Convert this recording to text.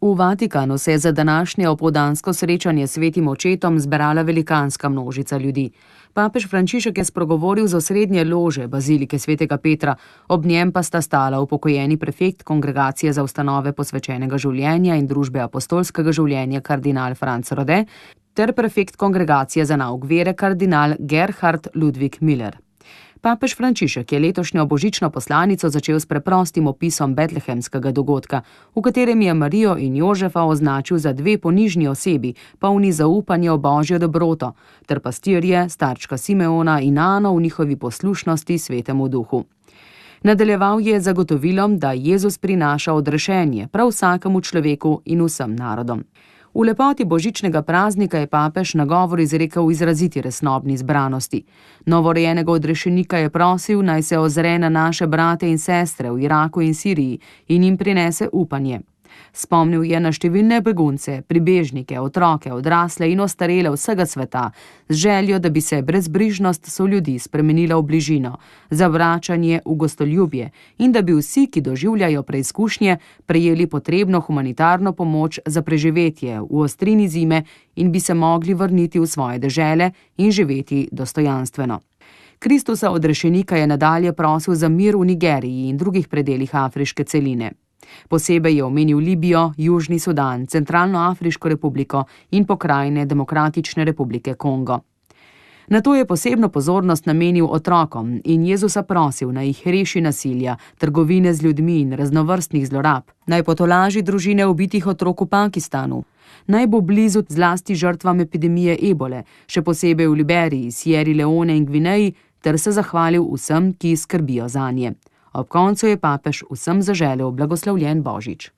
V Vatikanu se je za današnje opoldansko srečanje s svetim očetom zbrala velikanska množica ljudi. Papež Frančišek je spregovoril z osrednje lože bazilike svetega Petra, ob njem pa sta stala upokojeni prefekt Kongregacije za ustanove posvečenega življenja in družbe apostolskega življenja kardinal Franz Rode ter prefekt Kongregacije za nauk vere kardinal Gerhard Ludwig Müller. Papež Frančišek je letošnjo božično poslanico začel s preprostim opisom betlehemskega dogodka, v katerem je Marijo in Jožefa označil za dve ponižni osebi, polni zaupanja v božjo dobroto, ter pastirje, starčka Simeona in Ano v njihovi poslušnosti svetemu duhu. Nadaljeval je zagotovilom, da Jezus prinaša odrešenje prav vsakemu človeku in vsem narodom. V lepoti božičnega praznika je papež na govor izrekel izraziti resnobni zbranosti. Novorojenega odrešenika je prosil, naj se ozre na naše brate in sestre v Iraku in Siriji in jim prinese upanje. Spomnil je na številne begunce, pribežnike, otroke, odrasle in ostarele vsega sveta, z željo, da bi se brezbrižnost soljudi spremenila v bližino, zavračanje v gostoljubje in da bi vsi, ki doživljajo preizkušnje, prejeli potrebno humanitarno pomoč za preživetje v ostrini zime in bi se mogli vrniti v svoje dežele in živeti dostojanstveno. Kristusa odrešenika je nadalje prosil za mir v Nigeriji in drugih predelih afriške celine. Posebej je omenil Libijo, Južni Sudan, Centralnoafriško republiko in pokrajine Demokratične republike Kongo. Nato je posebno pozornost namenil otrokom in Jezusa prosil, naj jih reši nasilja, trgovine z ljudmi in raznovrstnih zlorab, naj potolaži družine ubitih otrok v Pakistanu, naj bo blizu zlasti žrtvam epidemije ebole, še posebej v Liberiji, Sierri Leone in Gvineji, ter se zahvalil vsem, ki skrbijo zanje. Ob koncu je papež vsem zaželel blagoslovljen Božič.